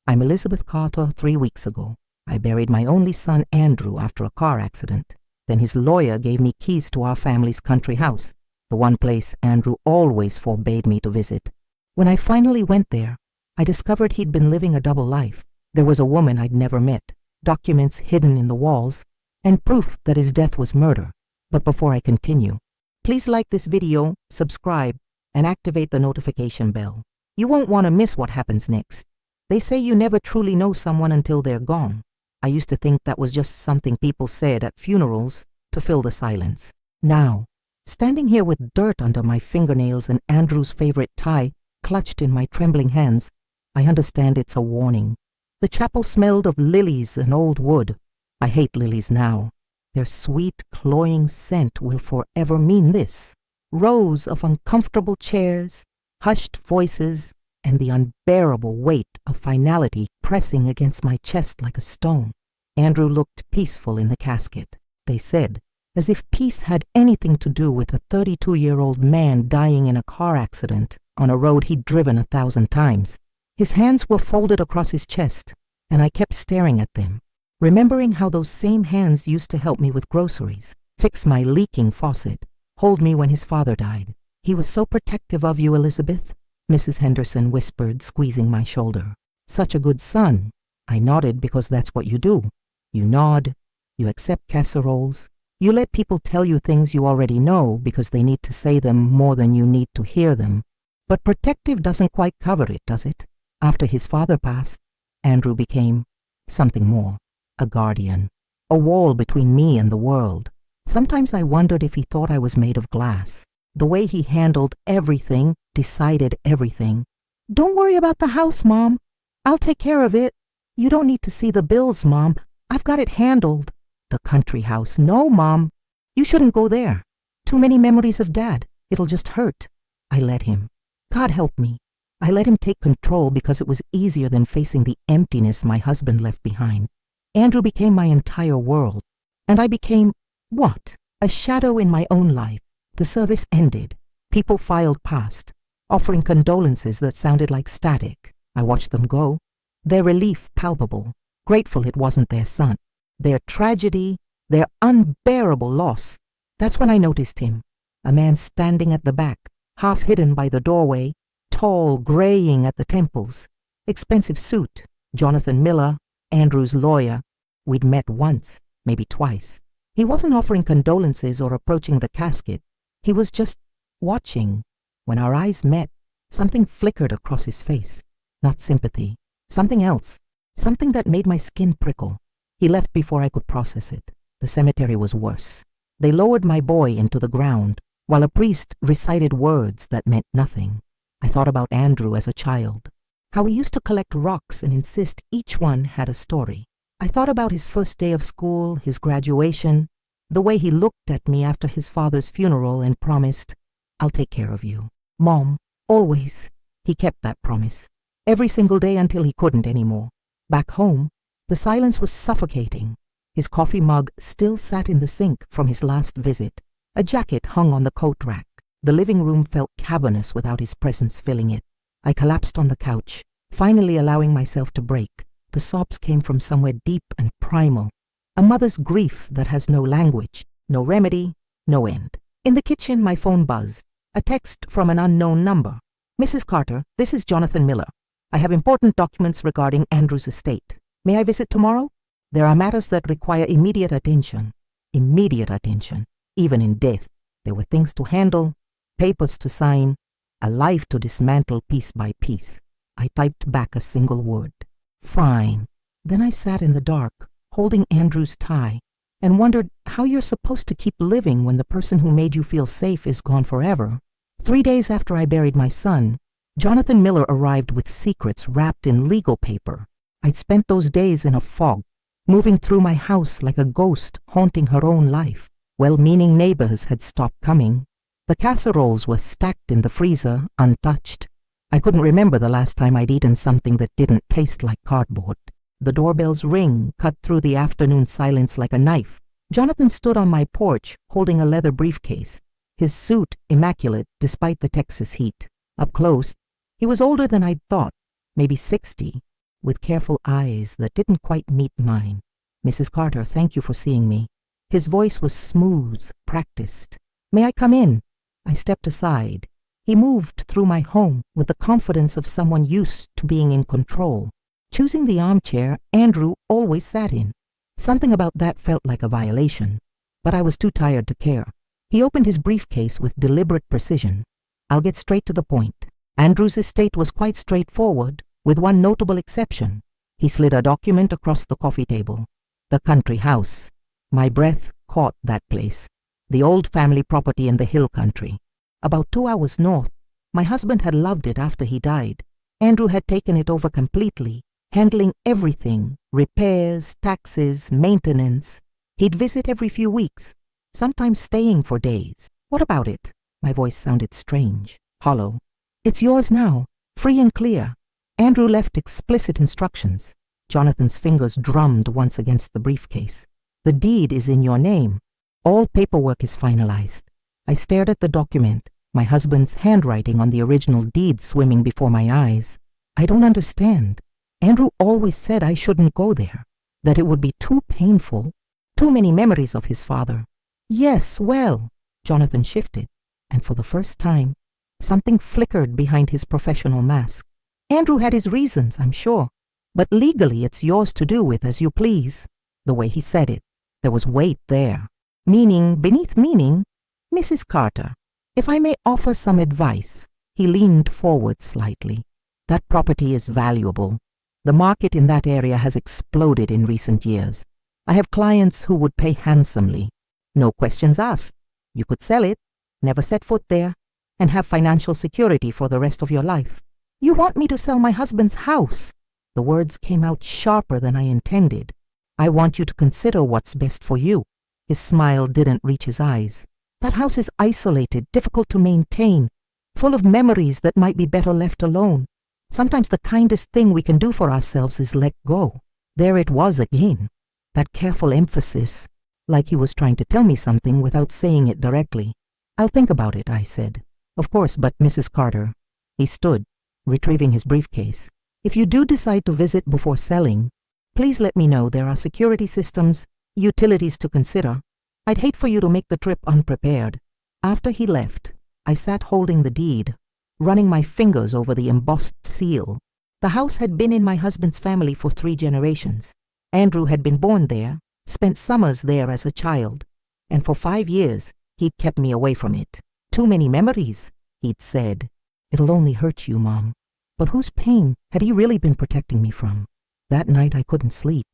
I'm Elizabeth Carter. 3 weeks ago, I buried my only son, Andrew, after a car accident. Then his lawyer gave me keys to our family's country house, the one place Andrew always forbade me to visit. When I finally went there, I discovered he'd been living a double life. There was a woman I'd never met, documents hidden in the walls, and proof that his death was murder. But before I continue, please like this video, subscribe, and activate the notification bell. You won't want to miss what happens next. They say you never truly know someone until they're gone. I used to think that was just something people said at funerals to fill the silence. Now, standing here with dirt under my fingernails and Andrew's favorite tie clutched in my trembling hands, I understand it's a warning. The chapel smelled of lilies and old wood. I hate lilies now. Their sweet, cloying scent will forever mean this. Rows of uncomfortable chairs, hushed voices, and the unbearable weight of finality pressing against my chest like a stone. Andrew looked peaceful in the casket, they said, as if peace had anything to do with a 32-year-old man dying in a car accident on a road he'd driven 1,000 times. His hands were folded across his chest, and I kept staring at them, remembering how those same hands used to help me with groceries, fix my leaking faucet, hold me when his father died. He was so protective of you, Elizabeth, Mrs. Henderson whispered, squeezing my shoulder. Such a good son. I nodded because that's what you do. You nod, you accept casseroles, you let people tell you things you already know because they need to say them more than you need to hear them. But protective doesn't quite cover it, does it? After his father passed, Andrew became something more, a guardian, a wall between me and the world. Sometimes I wondered if he thought I was made of glass. The way he handled everything, decided everything. Don't worry about the house, Mom. I'll take care of it. You don't need to see the bills, Mom. I've got it handled. The country house. No, Mom. You shouldn't go there. Too many memories of Dad. It'll just hurt. I let him. God help me. I let him take control because it was easier than facing the emptiness my husband left behind. Andrew became my entire world. And I became, what? A shadow in my own life. The service ended. People filed past, offering condolences that sounded like static. I watched them go, their relief palpable, grateful it wasn't their son. Their tragedy, their unbearable loss. That's when I noticed him, a man standing at the back, half hidden by the doorway, tall, graying at the temples. Expensive suit, Jonathan Miller, Andrew's lawyer. We'd met once, maybe twice. He wasn't offering condolences or approaching the casket. He was just watching. When our eyes met, something flickered across his face. Not sympathy. Something else. Something that made my skin prickle. He left before I could process it. The cemetery was worse. They lowered my boy into the ground, while a priest recited words that meant nothing. I thought about Andrew as a child, how he used to collect rocks and insist each one had a story. I thought about his first day of school, his graduation, the way he looked at me after his father's funeral and promised, I'll take care of you. Mom, always. He kept that promise. Every single day until he couldn't anymore. Back home, the silence was suffocating. His coffee mug still sat in the sink from his last visit. A jacket hung on the coat rack. The living room felt cavernous without his presence filling it. I collapsed on the couch, finally allowing myself to break. The sobs came from somewhere deep and primal. A mother's grief that has no language, no remedy, no end. In the kitchen, my phone buzzed. A text from an unknown number. Mrs. Carter, this is Jonathan Miller. I have important documents regarding Andrew's estate. May I visit tomorrow? There are matters that require immediate attention. Immediate attention. Even in death. There were things to handle, papers to sign, a life to dismantle piece by piece. I typed back a single word. Fine. Then I sat in the dark, holding Andrew's tie, and wondered how you're supposed to keep living when the person who made you feel safe is gone forever. 3 days after I buried my son, Jonathan Miller arrived with secrets wrapped in legal paper. I'd spent those days in a fog, moving through my house like a ghost haunting her own life. Well-meaning neighbors had stopped coming. The casseroles were stacked in the freezer, untouched. I couldn't remember the last time I'd eaten something that didn't taste like cardboard. The doorbell's ring cut through the afternoon silence like a knife. Jonathan stood on my porch, holding a leather briefcase, his suit immaculate despite the Texas heat. Up close, he was older than I'd thought, maybe 60, with careful eyes that didn't quite meet mine. "Mrs. Carter, thank you for seeing me." His voice was smooth, practiced. "May I come in?" I stepped aside. He moved through my home with the confidence of someone used to being in control, choosing the armchair Andrew always sat in. Something about that felt like a violation, but I was too tired to care. He opened his briefcase with deliberate precision. "I'll get straight to the point. Andrew's estate was quite straightforward, with one notable exception." He slid a document across the coffee table. "The country house." My breath caught that place. The old family property in the hill country. About 2 hours north. My husband had loved it after he died. Andrew had taken it over completely, handling everything, repairs, taxes, maintenance. He'd visit every few weeks, sometimes staying for days. "What about it?" My voice sounded strange, hollow. "It's yours now, free and clear." Andrew left explicit instructions. Jonathan's fingers drummed once against the briefcase. "The deed is in your name. All paperwork is finalized." I stared at the document, my husband's handwriting on the original deed swimming before my eyes. "I don't understand. Andrew always said I shouldn't go there, that it would be too painful, too many memories of his father." "Yes, well," Jonathan shifted, and for the first time, something flickered behind his professional mask. "Andrew had his reasons, I'm sure, but legally it's yours to do with as you please." The way he said it, there was weight there. Meaning beneath meaning. "Mrs. Carter, if I may offer some advice." He leaned forward slightly. "That property is valuable. The market in that area has exploded in recent years. I have clients who would pay handsomely. No questions asked. You could sell it, never set foot there, and have financial security for the rest of your life." "You want me to sell my husband's house?" The words came out sharper than I intended. "I want you to consider what's best for you." His smile didn't reach his eyes. "That house is isolated, difficult to maintain, full of memories that might be better left alone. Sometimes the kindest thing we can do for ourselves is let go." There it was again, that careful emphasis, like he was trying to tell me something without saying it directly. "I'll think about it," I said. "Of course, but Mrs. Carter." He stood, retrieving his briefcase. "If you do decide to visit before selling, please let me know. There are security systems, utilities to consider. I'd hate for you to make the trip unprepared." After he left, I sat holding the deed, running my fingers over the embossed seal. The house had been in my husband's family for 3 generations. Andrew had been born there, spent summers there as a child, and for 5 years he'd kept me away from it. "Too many memories," he'd said. "It'll only hurt you, Mom." But whose pain had he really been protecting me from? That night I couldn't sleep.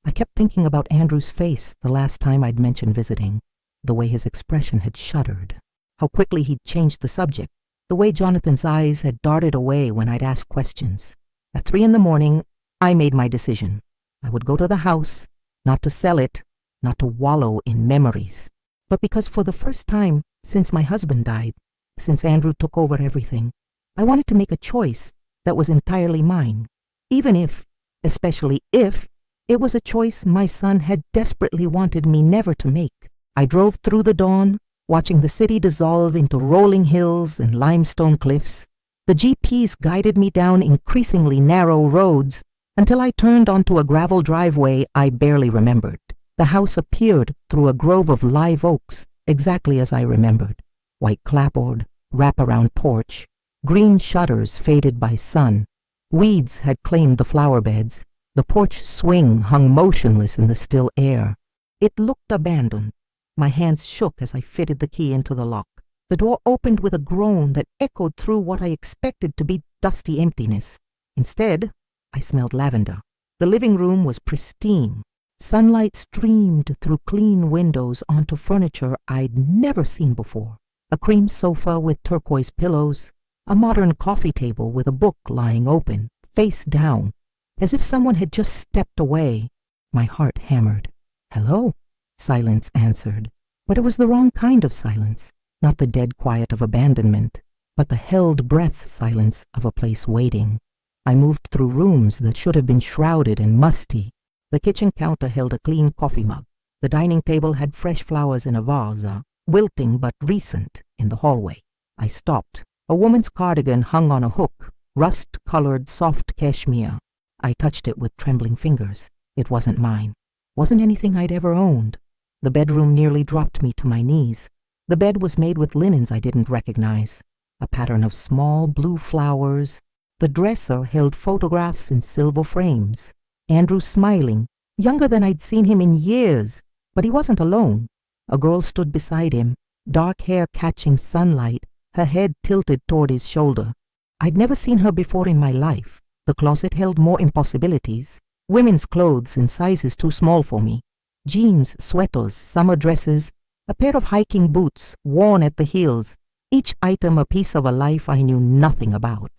I kept thinking about Andrew's face the last time I'd mentioned visiting, the way his expression had shuddered, how quickly he'd changed the subject, the way Jonathan's eyes had darted away when I'd asked questions. At 3 a.m, I made my decision. I would go to the house, not to sell it, not to wallow in memories, but because for the first time since my husband died, since Andrew took over everything, I wanted to make a choice that was entirely mine, even if, especially if, it was a choice my son had desperately wanted me never to make. I drove through the dawn, watching the city dissolve into rolling hills and limestone cliffs. The GPS guided me down increasingly narrow roads until I turned onto a gravel driveway I barely remembered. The house appeared through a grove of live oaks, exactly as I remembered. White clapboard, wraparound porch, green shutters faded by sun. Weeds had claimed the flower beds. The porch swing hung motionless in the still air. It looked abandoned. My hands shook as I fitted the key into the lock. The door opened with a groan that echoed through what I expected to be dusty emptiness. Instead, I smelled lavender. The living room was pristine. Sunlight streamed through clean windows onto furniture I'd never seen before. A cream sofa with turquoise pillows, a modern coffee table with a book lying open, face down, as if someone had just stepped away. My heart hammered. "Hello," silence answered. But it was the wrong kind of silence, not the dead quiet of abandonment, but the held breath silence of a place waiting. I moved through rooms that should have been shrouded and musty. The kitchen counter held a clean coffee mug. The dining table had fresh flowers in a vase, wilting but recent, in the hallway. I stopped. A woman's cardigan hung on a hook, rust-colored soft cashmere. I touched it with trembling fingers. It wasn't mine. Wasn't anything I'd ever owned. The bedroom nearly dropped me to my knees. The bed was made with linens I didn't recognize, a pattern of small blue flowers. The dresser held photographs in silver frames. Andrew smiling, younger than I'd seen him in years, but he wasn't alone. A girl stood beside him, dark hair catching sunlight, her head tilted toward his shoulder. I'd never seen her before in my life. The closet held more impossibilities. Women's clothes in sizes too small for me. Jeans, sweaters, summer dresses, a pair of hiking boots worn at the heels, each item a piece of a life I knew nothing about.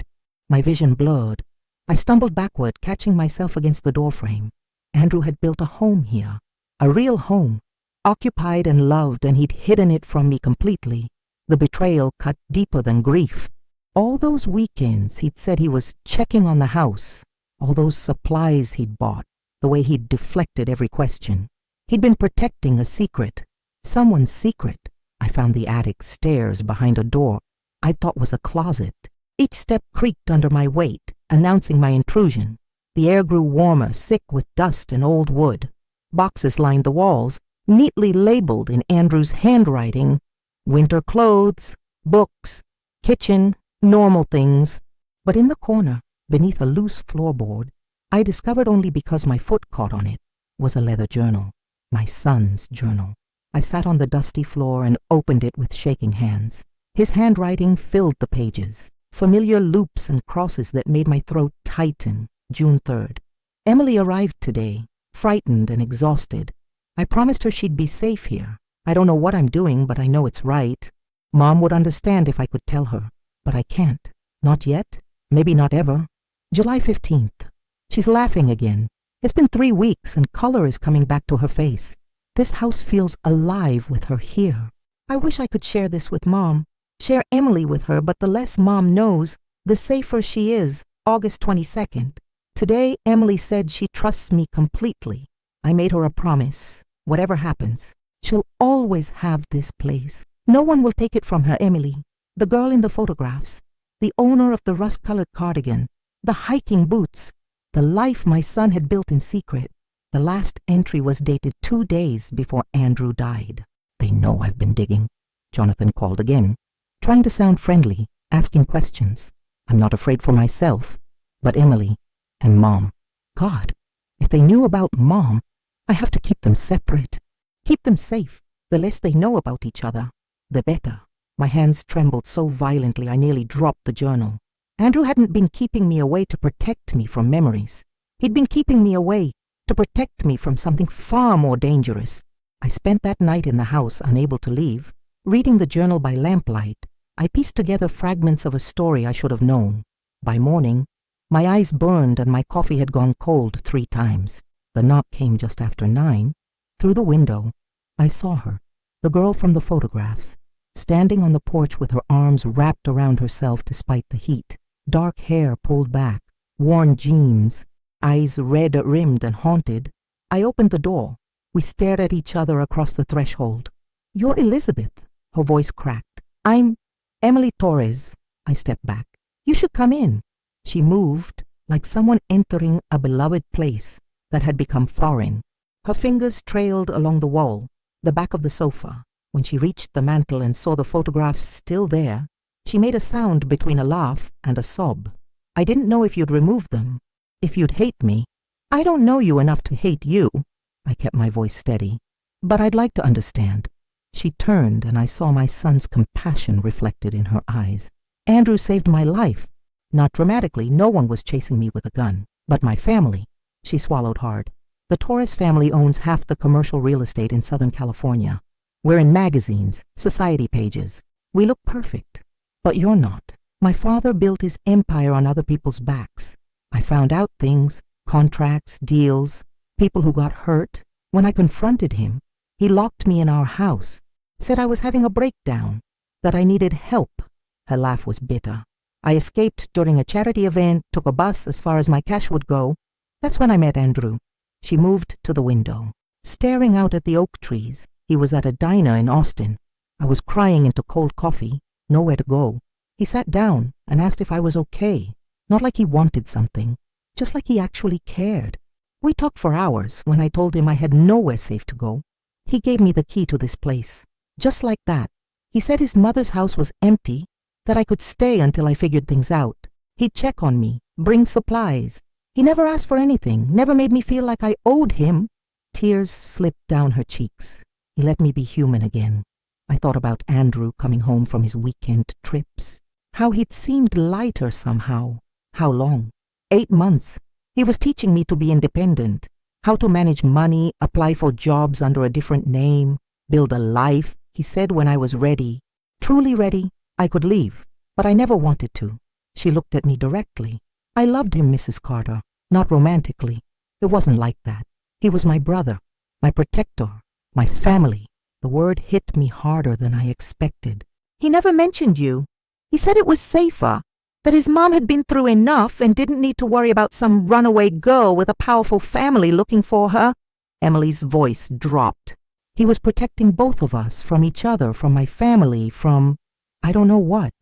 My vision blurred. I stumbled backward, catching myself against the doorframe. Andrew had built a home here, a real home, occupied and loved, and he'd hidden it from me completely. The betrayal cut deeper than grief. All those weekends he'd said he was checking on the house, all those supplies he'd bought, the way he'd deflected every question. He'd been protecting a secret, someone's secret. I found the attic stairs behind a door I thought was a closet. Each step creaked under my weight, announcing my intrusion. The air grew warmer, sick with dust and old wood. Boxes lined the walls, neatly labeled in Andrew's handwriting. Winter clothes, books, kitchen, normal things. But in the corner, beneath a loose floorboard, I discovered only because my foot caught on it, was a leather journal, my son's journal. I sat on the dusty floor and opened it with shaking hands. His handwriting filled the pages, familiar loops and crosses that made my throat tighten. June 3rd. Emily arrived today, frightened and exhausted. I promised her she'd be safe here. I don't know what I'm doing, but I know it's right. Mom would understand if I could tell her, but I can't. Not yet. Maybe not ever. July 15th. She's laughing again. It's been 3 weeks and color is coming back to her face. This house feels alive with her here. I wish I could share this with Mom, share Emily with her, but the less Mom knows, the safer she is. August 22nd. Today, Emily said she trusts me completely. I made her a promise. Whatever happens, she'll always have this place. No one will take it from her, Emily. The girl in the photographs, the owner of the rust-colored cardigan, the hiking boots, the life my son had built in secret. The last entry was dated 2 days before Andrew died. They know I've been digging. Jonathan called again, trying to sound friendly, asking questions. I'm not afraid for myself, but Emily and Mom. God, if they knew about Mom, I have to keep them separate. Keep them safe. The less they know about each other, the better. My hands trembled so violently I nearly dropped the journal. Andrew hadn't been keeping me away to protect me from memories. He'd been keeping me away to protect me from something far more dangerous. I spent that night in the house, unable to leave, reading the journal by lamplight. I pieced together fragments of a story I should have known. By morning, my eyes burned and my coffee had gone cold 3 times. The knock came just after 9. Through the window, I saw her, the girl from the photographs, standing on the porch with her arms wrapped around herself despite the heat, dark hair pulled back, worn jeans, eyes red-rimmed and haunted. I opened the door. We stared at each other across the threshold. You're Elizabeth, her voice cracked. I'm Emily Torres. I stepped back. You should come in. She moved like someone entering a beloved place that had become foreign. Her fingers trailed along the wall, the back of the sofa. When she reached the mantel and saw the photographs still there, she made a sound between a laugh and a sob. I didn't know if you'd remove them, if you'd hate me. I don't know you enough to hate you. I kept my voice steady. But I'd like to understand. She turned and I saw my son's compassion reflected in her eyes. Andrew saved my life. Not dramatically, no one was chasing me with a gun. But my family. She swallowed hard. The Torres family owns half the commercial real estate in Southern California. We're in magazines, society pages. We look perfect. But you're not. My father built his empire on other people's backs. I found out things, contracts, deals, people who got hurt. When I confronted him, he locked me in our house, said I was having a breakdown, that I needed help. Her laugh was bitter. I escaped during a charity event, took a bus as far as my cash would go. That's when I met Andrew. She moved to the window, staring out at the oak trees. He was at a diner in Austin. I was crying into cold coffee, nowhere to go. He sat down and asked if I was okay, not like he wanted something, just like he actually cared. We talked for hours. When I told him I had nowhere safe to go, he gave me the key to this place. Just like that. He said his mother's house was empty, that I could stay until I figured things out. He'd check on me, bring supplies. He never asked for anything, never made me feel like I owed him. Tears slipped down her cheeks. He let me be human again. I thought about Andrew coming home from his weekend trips. How he'd seemed lighter somehow. How long? 8 months. He was teaching me to be independent, how to manage money, apply for jobs under a different name, build a life. He said when I was ready, truly ready, I could leave, but I never wanted to. She looked at me directly. I loved him, Mrs. Carter, not romantically. It wasn't like that. He was my brother, my protector, my family. The word hit me harder than I expected. He never mentioned you. He said it was safer, that his mom had been through enough and didn't need to worry about some runaway girl with a powerful family looking for her. Emily's voice dropped. He was protecting both of us, from each other, from my family, from I don't know what.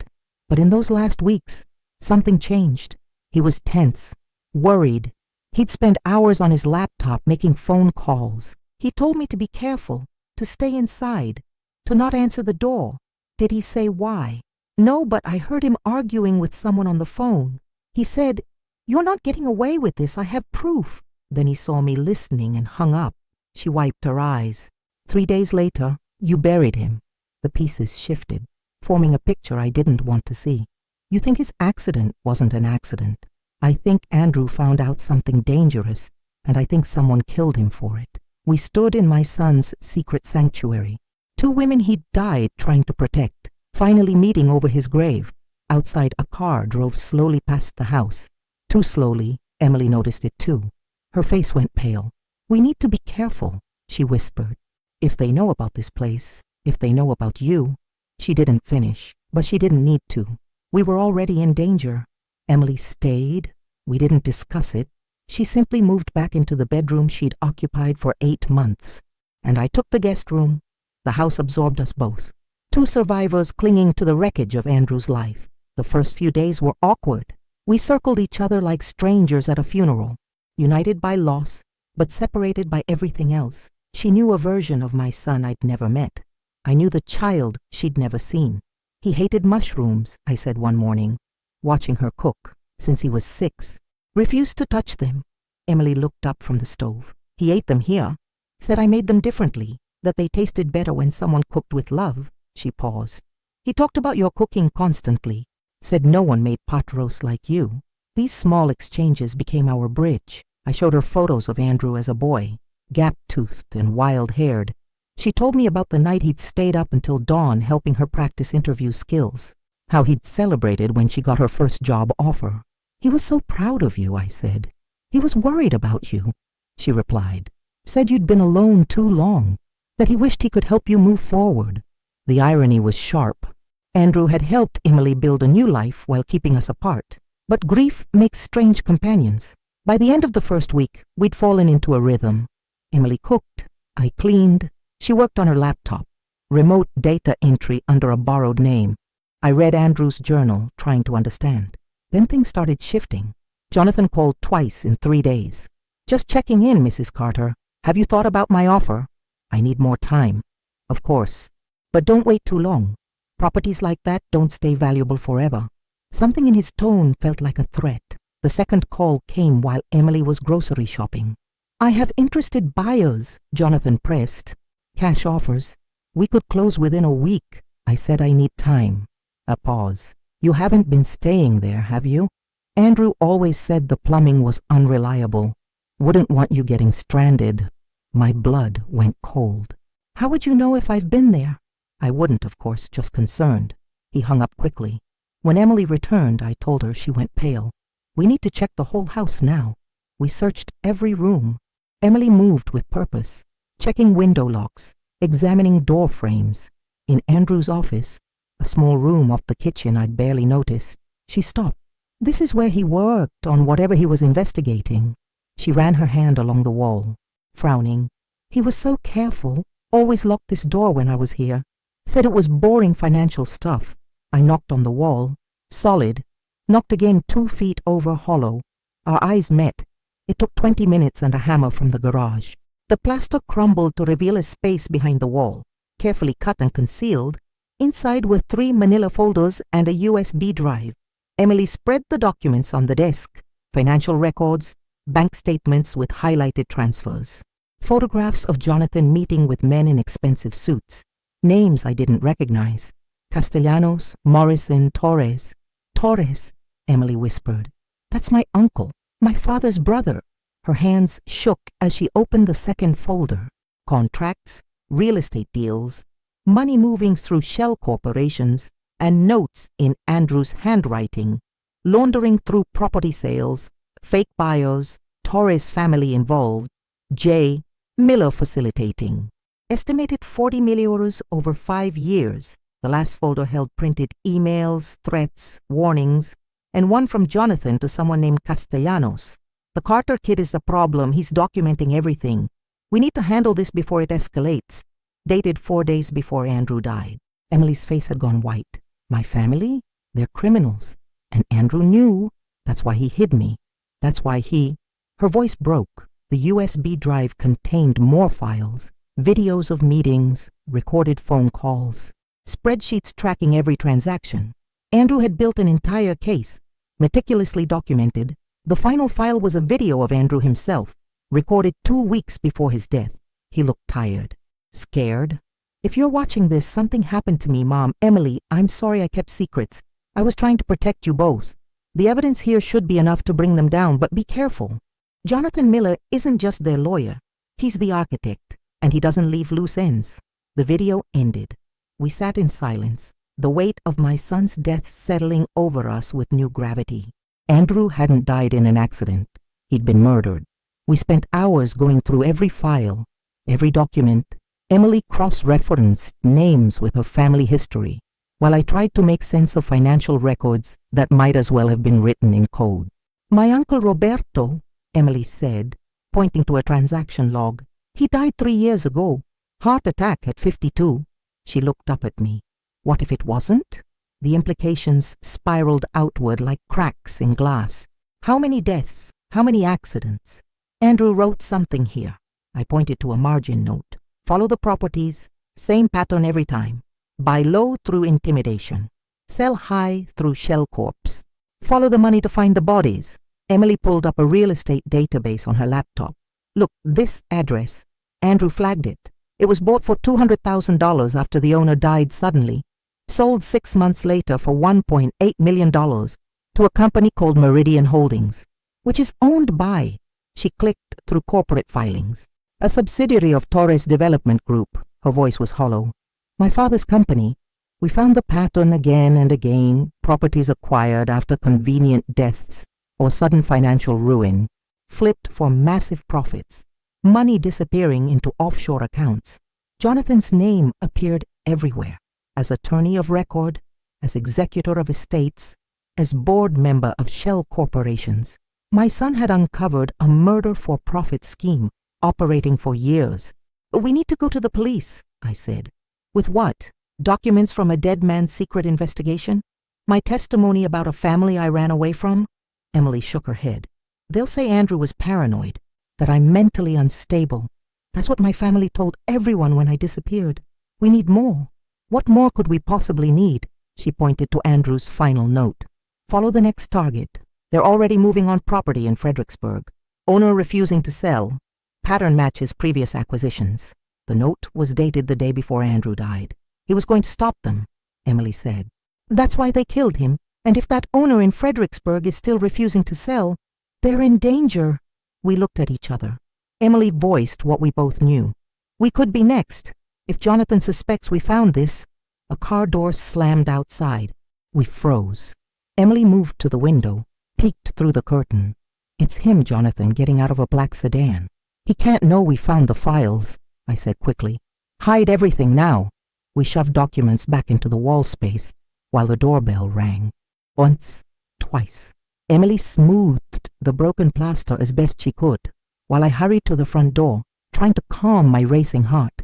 But in those last weeks, something changed. He was tense, worried. He'd spend hours on his laptop making phone calls. He told me to be careful, to stay inside, to not answer the door. Did he say why? No, but I heard him arguing with someone on the phone. He said, "You're not getting away with this, I have proof." Then he saw me listening and hung up. She wiped her eyes. 3 days later, you buried him. The pieces shifted, forming a picture I didn't want to see. You think his accident wasn't an accident. I think Andrew found out something dangerous, and I think someone killed him for it. We stood in my son's secret sanctuary. 2 women he'd died trying to protect, finally meeting over his grave. Outside, a car drove slowly past the house. Too slowly, Emily noticed it too. Her face went pale. "We need to be careful," she whispered. "If they know about this place, if they know about you." She didn't finish, but she didn't need to. We were already in danger. Emily stayed. We didn't discuss it. She simply moved back into the bedroom she'd occupied for 8 months. And I took the guest room. The house absorbed us both. 2 survivors clinging to the wreckage of Andrew's life. The first few days were awkward. We circled each other like strangers at a funeral, united by loss, but separated by everything else. She knew a version of my son I'd never met. I knew the child she'd never seen. He hated mushrooms, I said one morning, watching her cook, since he was 6. Refused to touch them. Emily looked up from the stove. He ate them here. Said I made them differently, that they tasted better when someone cooked with love. She paused. He talked about your cooking constantly. Said no one made pot roast like you. These small exchanges became our bridge. I showed her photos of Andrew as a boy, gap-toothed and wild-haired. She told me about the night he'd stayed up until dawn helping her practice interview skills, how he'd celebrated when she got her first job offer. "He was so proud of you," I said. "He was worried about you," she replied. "Said you'd been alone too long, that he wished he could help you move forward." The irony was sharp. Andrew had helped Emily build a new life while keeping us apart. But grief makes strange companions. By the end of the first week, we'd fallen into a rhythm. Emily cooked, I cleaned, she worked on her laptop, remote data entry under a borrowed name. I read Andrew's journal, trying to understand. Then things started shifting. Jonathan called twice in 3 days. "Just checking in, Mrs. Carter. Have you thought about my offer?" "I need more time." "Of course. But don't wait too long. Properties like that don't stay valuable forever." Something in his tone felt like a threat. The second call came while Emily was grocery shopping. "I have interested buyers," Jonathan pressed. "Cash offers. We could close within a week." I said I need time. A pause. "You haven't been staying there, have you?" "Andrew always said the plumbing was unreliable. Wouldn't want you getting stranded." My blood went cold. "How would you know if I've been there?" I wouldn't, of course, just concerned. He hung up quickly. When Emily returned, I told her. She went pale. "We need to check the whole house now." We searched every room. Emily moved with purpose, checking window locks, examining door frames. In Andrew's office, a small room off the kitchen I'd barely noticed, she stopped. "This is where he worked on whatever he was investigating." She ran her hand along the wall, frowning. "He was so careful, always locked this door when I was here. Said it was boring financial stuff." I knocked on the wall. Solid. Knocked again 2 feet over hollow. Our eyes met. It took 20 minutes and a hammer from the garage. The plaster crumbled to reveal a space behind the wall, carefully cut and concealed. Inside were 3 manila folders and a USB drive. Emily spread the documents on the desk, financial records, bank statements with highlighted transfers, photographs of Jonathan meeting with men in expensive suits, names I didn't recognize, Castellanos, Morrison, Torres. Torres, Emily whispered. That's my uncle, my father's brother. Her hands shook as she opened the second folder. Contracts, real estate deals, money moving through shell corporations, and notes in Andrew's handwriting, laundering through property sales, fake bios, Torres family involved, J. Miller facilitating. Estimated 40 million over 5 years. The last folder held printed emails, threats, warnings, and one from Jonathan to someone named Castellanos. The Carter kid is a problem. He's documenting everything. We need to handle this before it escalates. Dated 4 days before Andrew died. Emily's face had gone white. My family? They're criminals. And Andrew knew. That's why he hid me. That's why he... Her voice broke. The USB drive contained more files, videos of meetings, recorded phone calls, spreadsheets tracking every transaction. Andrew had built an entire case, meticulously documented. The final file was a video of Andrew himself, recorded 2 weeks before his death. He looked tired, scared. If you're watching this, something happened to me, Mom. Emily, I'm sorry I kept secrets. I was trying to protect you both. The evidence here should be enough to bring them down, but be careful. Jonathan Miller isn't just their lawyer. He's the architect, and he doesn't leave loose ends. The video ended. We sat in silence, the weight of my son's death settling over us with new gravity. Andrew hadn't died in an accident. He'd been murdered. We spent hours going through every file, every document. Emily cross-referenced names with her family history, while I tried to make sense of financial records that might as well have been written in code. My uncle Roberto, Emily said, pointing to a transaction log. He died 3 years ago. Heart attack at 52. She looked up at me. What if it wasn't? The implications spiraled outward like cracks in glass. How many deaths? How many accidents? Andrew wrote something here. I pointed to a margin note. Follow the properties. Same pattern every time. Buy low through intimidation. Sell high through shell corps. Follow the money to find the bodies. Emily pulled up a real estate database on her laptop. Look, this address. Andrew flagged it. It was bought for $200,000 after the owner died suddenly. Sold 6 months later for $1.8 million to a company called Meridian Holdings, which is owned by, she clicked through corporate filings, a subsidiary of Torres Development Group. Her voice was hollow. My father's company. We found the pattern again and again, properties acquired after convenient deaths or sudden financial ruin, flipped for massive profits, money disappearing into offshore accounts. Jonathan's name appeared everywhere, as attorney of record, as executor of estates, as board member of shell corporations. My son had uncovered a murder-for-profit scheme operating for years. We need to go to the police, I said. With what? Documents from a dead man's secret investigation? My testimony about a family I ran away from? Emily shook her head. They'll say Andrew was paranoid, that I'm mentally unstable. That's what my family told everyone when I disappeared. We need more. What more could we possibly need? She pointed to Andrew's final note. Follow the next target. They're already moving on property in Fredericksburg. Owner refusing to sell. Pattern matches previous acquisitions. The note was dated the day before Andrew died. He was going to stop them, Emily said. That's why they killed him. And if that owner in Fredericksburg is still refusing to sell, they're in danger. We looked at each other. Emily voiced what we both knew. We could be next. If Jonathan suspects we found this. A car door slammed outside. We froze. Emily moved to the window, peeked through the curtain. It's him, Jonathan, getting out of a black sedan. He can't know we found the files, I said quickly. Hide everything now. We shoved documents back into the wall space while the doorbell rang. Once, twice. Emily smoothed the broken plaster as best she could, while I hurried to the front door, trying to calm my racing heart.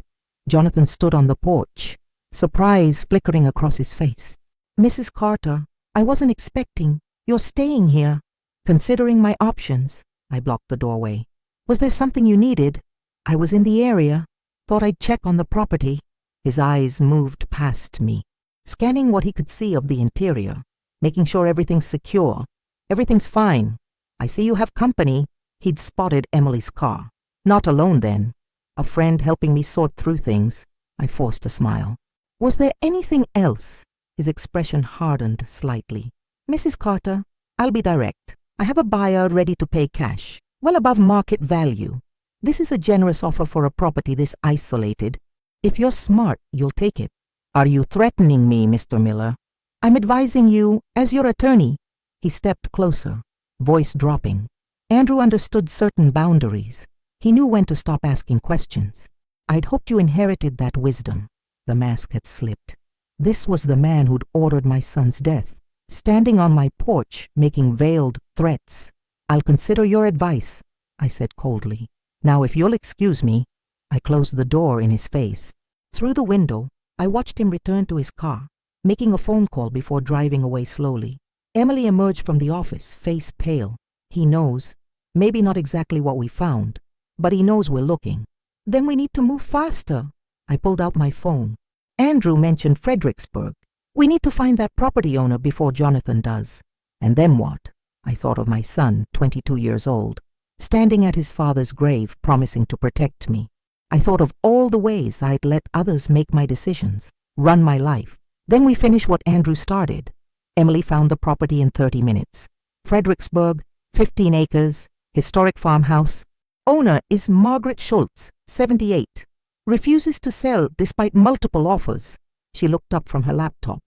Jonathan stood on the porch, surprise flickering across his face. Mrs. Carter, I wasn't expecting. You're staying here. Considering my options, I blocked the doorway. Was there something you needed? I was in the area. Thought I'd check on the property. His eyes moved past me, scanning what he could see of the interior, making sure everything's secure. Everything's fine. I see you have company. He'd spotted Emily's car. Not alone then. A friend helping me sort through things. I forced a smile. Was there anything else? His expression hardened slightly. Mrs. Carter, I'll be direct. I have a buyer ready to pay cash, well above market value. This is a generous offer for a property this isolated. If you're smart, you'll take it. Are you threatening me, Mr. Miller? I'm advising you as your attorney. He stepped closer, voice dropping. Andrew understood certain boundaries. He knew when to stop asking questions. I'd hoped you inherited that wisdom. The mask had slipped. This was the man who'd ordered my son's death, standing on my porch, making veiled threats. I'll consider your advice, I said coldly. Now, if you'll excuse me. I closed the door in his face. Through the window, I watched him return to his car, making a phone call before driving away slowly. Emily emerged from the office, face pale. He knows, maybe not exactly what we found, but he knows we're looking. Then we need to move faster. I pulled out my phone. Andrew mentioned Fredericksburg. We need to find that property owner before Jonathan does. And then what? I thought of my son, 22 years old, standing at his father's grave, promising to protect me. I thought of all the ways I'd let others make my decisions, run my life. Then we finished what Andrew started. Emily found the property in 30 minutes. Fredericksburg, 15 acres, historic farmhouse. Owner is Margaret Schultz, 78. Refuses to sell despite multiple offers. She looked up from her laptop.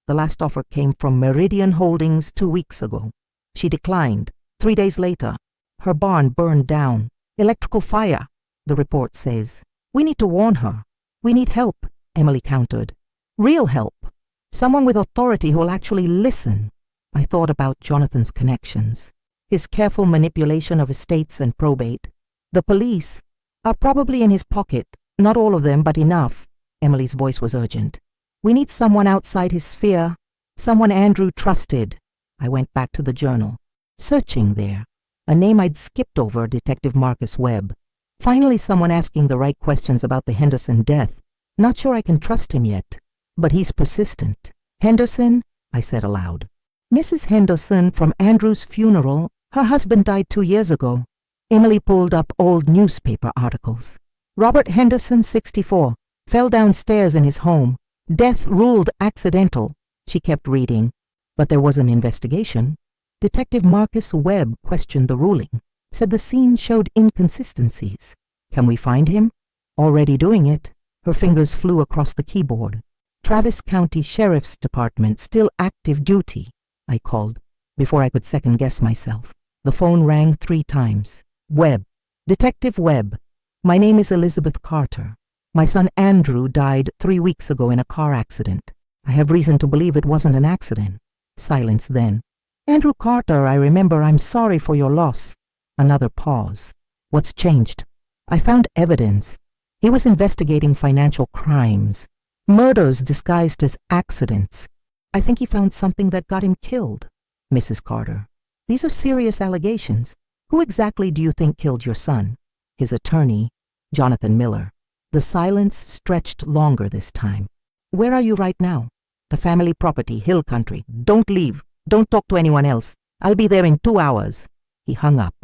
The last offer came from Meridian Holdings 2 weeks ago. She declined. 3 days later, her barn burned down. Electrical fire, the report says. We need to warn her. We need help, Emily countered. Real help. Someone with authority who will actually listen. I thought about Jonathan's connections, his careful manipulation of estates and probate. The police are probably in his pocket. Not all of them, but enough. Emily's voice was urgent. We need someone outside his sphere, someone Andrew trusted. I went back to the journal, searching there. A name I'd skipped over, Detective Marcus Webb. Finally, someone asking the right questions about the Henderson death. Not sure I can trust him yet, but he's persistent. Henderson, I said aloud. Mrs. Henderson from Andrew's funeral. Her husband died 2 years ago. Emily pulled up old newspaper articles. Robert Henderson, 64, fell downstairs in his home. Death ruled accidental. She kept reading. But there was an investigation. Detective Marcus Webb questioned the ruling, said the scene showed inconsistencies. Can we find him? Already doing it. Her fingers flew across the keyboard. Travis County Sheriff's Department, still active duty, I called, before I could second-guess myself. The phone rang 3 times. Webb. Detective Webb. My name is Elizabeth Carter. My son Andrew died 3 weeks ago in a car accident. I have reason to believe it wasn't an accident. Silence then. Andrew Carter, I remember. I'm sorry for your loss. Another pause. What's changed? I found evidence. He was investigating financial crimes. Murders disguised as accidents. I think he found something that got him killed. Mrs. Carter, these are serious allegations. Who exactly do you think killed your son? His attorney, Jonathan Miller. The silence stretched longer this time. Where are you right now? The family property, Hill Country. Don't leave. Don't talk to anyone else. I'll be there in 2 hours. He hung up.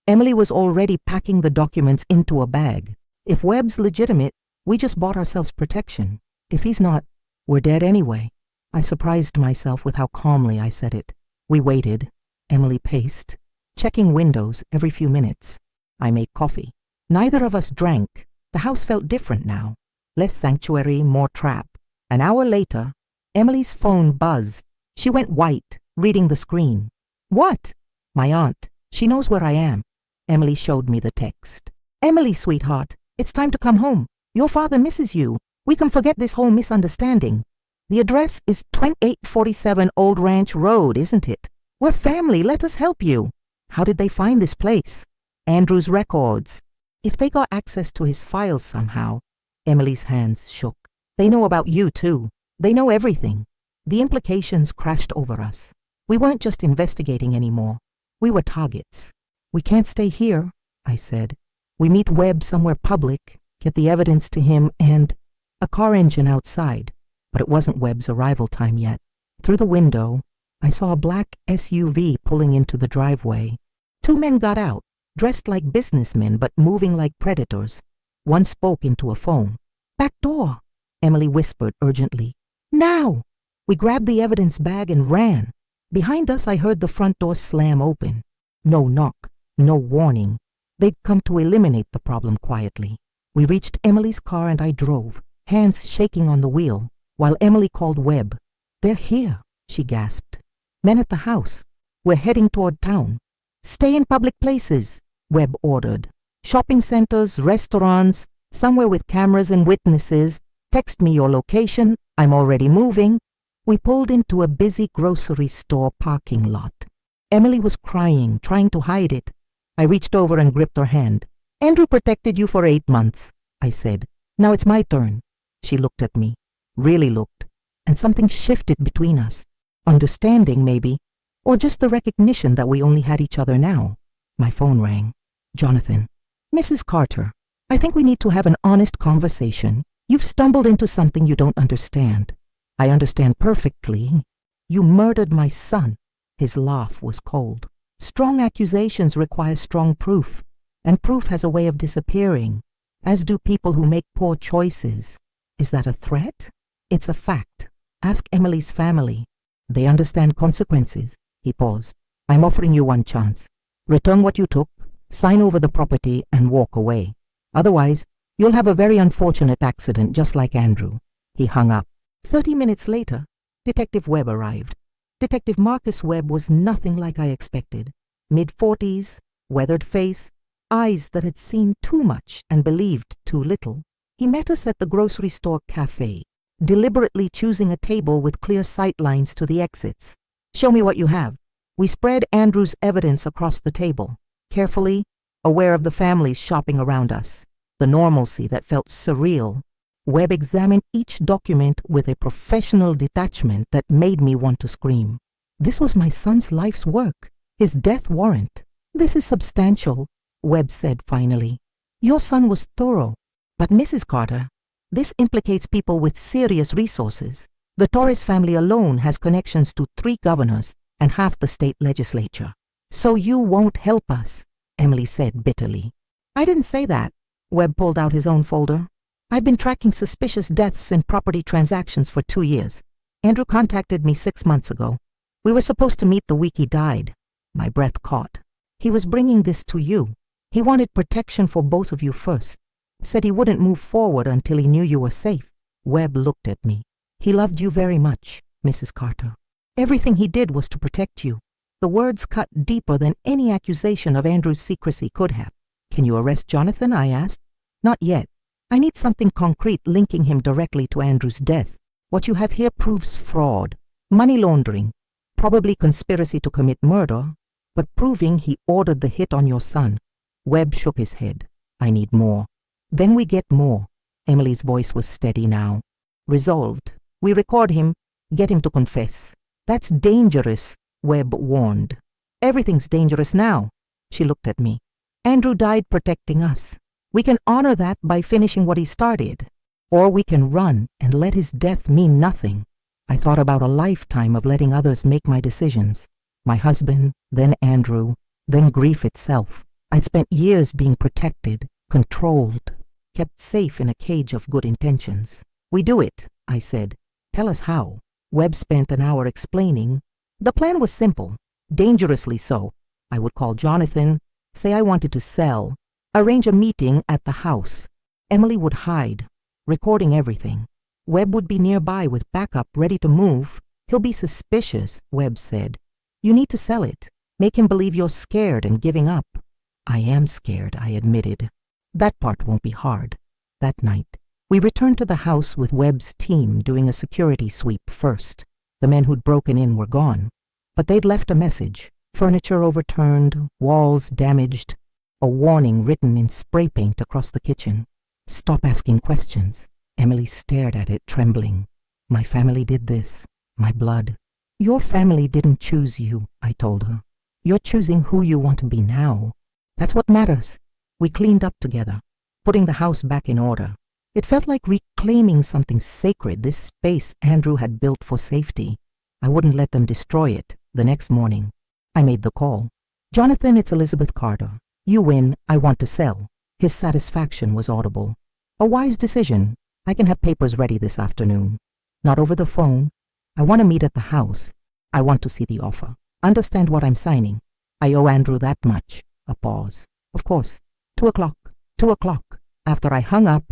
Emily was already packing the documents into a bag. If Webb's legitimate, we just bought ourselves protection. If he's not, we're dead anyway. I surprised myself with how calmly I said it. We waited. Emily paced, checking windows every few minutes. I made coffee. Neither of us drank. The house felt different now. Less sanctuary, more trap. An hour later, Emily's phone buzzed. She went white, reading the screen. What? My aunt. She knows where I am. Emily showed me the text. Emily, sweetheart, it's time to come home. Your father misses you. We can forget this whole misunderstanding. The address is 2847 Old Ranch Road, isn't it? We're family. Let us help you. How did they find this place? Andrew's records. If they got access to his files somehow. Emily's hands shook. They know about you, too. They know everything. The implications crashed over us. We weren't just investigating anymore. We were targets. We can't stay here, I said. We meet Webb somewhere public, get the evidence to him, and a car engine outside. But it wasn't Webb's arrival time yet. Through the window, I saw a black SUV pulling into the driveway. 2 men got out, dressed like businessmen but moving like predators. One spoke into a phone. "Back door," Emily whispered urgently. "Now!" We grabbed the evidence bag and ran. Behind us, I heard the front door slam open. No knock, no warning. They'd come to eliminate the problem quietly. We reached Emily's car and I drove, hands shaking on the wheel, while Emily called Webb. "They're here," she gasped. "Men at the house. We're heading toward town." "Stay in public places," Webb ordered. "Shopping centers, restaurants, somewhere with cameras and witnesses. Text me your location. I'm already moving." We pulled into a busy grocery store parking lot. Emily was crying, trying to hide it. I reached over and gripped her hand. "Andrew protected you for 8 months," I said. "Now it's my turn." She looked at me, really looked, and something shifted between us. Understanding, maybe, or just the recognition that we only had each other now. My phone rang. "Jonathan." "Mrs. Carter, I think we need to have an honest conversation. You've stumbled into something you don't understand." "I understand perfectly. You murdered my son." His laugh was cold. "Strong accusations require strong proof, and proof has a way of disappearing, as do people who make poor choices. Is that a threat?" "It's a fact. Ask Emily's family. They understand consequences." He paused. "I'm offering you one chance. Return what you took, sign over the property, and walk away. Otherwise, you'll have a very unfortunate accident just like Andrew." He hung up. 30 minutes later, Detective Webb arrived. Detective Marcus Webb was nothing like I expected. Mid-40s, weathered face, eyes that had seen too much and believed too little. He met us at the grocery store cafe, deliberately choosing a table with clear sight lines to the exits. "Show me what you have." We spread Andrew's evidence across the table, carefully, aware of the families shopping around us, the normalcy that felt surreal. Webb examined each document with a professional detachment that made me want to scream. This was my son's life's work, his death warrant. "This is substantial," Webb said finally. "Your son was thorough. But Mrs. Carter, this implicates people with serious resources. The Torres family alone has connections to 3 governors and half the state legislature. So you won't help us," Emily said bitterly. "I didn't say that." Webb pulled out his own folder. "I've been tracking suspicious deaths and property transactions for 2 years. Andrew contacted me 6 months ago. We were supposed to meet the week he died." My breath caught. "He was bringing this to you. He wanted protection for both of you first. Said he wouldn't move forward until he knew you were safe." Webb looked at me. "He loved you very much, Mrs. Carter. Everything he did was to protect you." The words cut deeper than any accusation of Andrew's secrecy could have. "Can you arrest Jonathan?" I asked. "Not yet. I need something concrete linking him directly to Andrew's death. What you have here proves fraud, money laundering, probably conspiracy to commit murder, but proving he ordered the hit on your son." Webb shook his head. "I need more." "Then we get more." Emily's voice was steady now. "Resolved. We record him, get him to confess." "That's dangerous," Webb warned. "Everything's dangerous now." She looked at me. "Andrew died protecting us. We can honor that by finishing what he started. Or we can run and let his death mean nothing." I thought about a lifetime of letting others make my decisions. My husband, then Andrew, then grief itself. I'd spent years being protected, controlled, kept safe in a cage of good intentions. "We do it," I said. "Tell us how." Webb spent an hour explaining. The plan was simple, dangerously so. I would call Jonathan, say I wanted to sell, arrange a meeting at the house. Emily would hide, recording everything. Webb would be nearby with backup ready to move. "He'll be suspicious," Webb said. "You need to sell it. Make him believe you're scared and giving up." "I am scared," I admitted. "That part won't be hard." That night, we returned to the house with Webb's team doing a security sweep first. The men who'd broken in were gone, but they'd left a message. Furniture overturned, walls damaged, a warning written in spray paint across the kitchen. "Stop asking questions." Emily stared at it, trembling. "My family did this. My blood." "Your family didn't choose you," I told her. You're choosing who you want to be now. That's what matters. We cleaned up together, putting the house back in order. It felt like reclaiming something sacred, this space Andrew had built for safety. I wouldn't let them destroy it. The next morning, I made the call. Jonathan, it's Elizabeth Carter. You win. I want to sell. His satisfaction was audible. A wise decision. I can have papers ready this afternoon. Not over the phone. I want to meet at the house. I want to see the offer. Understand what I'm signing. I owe Andrew that much. A pause. Of course. 2 o'clock. 2 o'clock. After I hung up,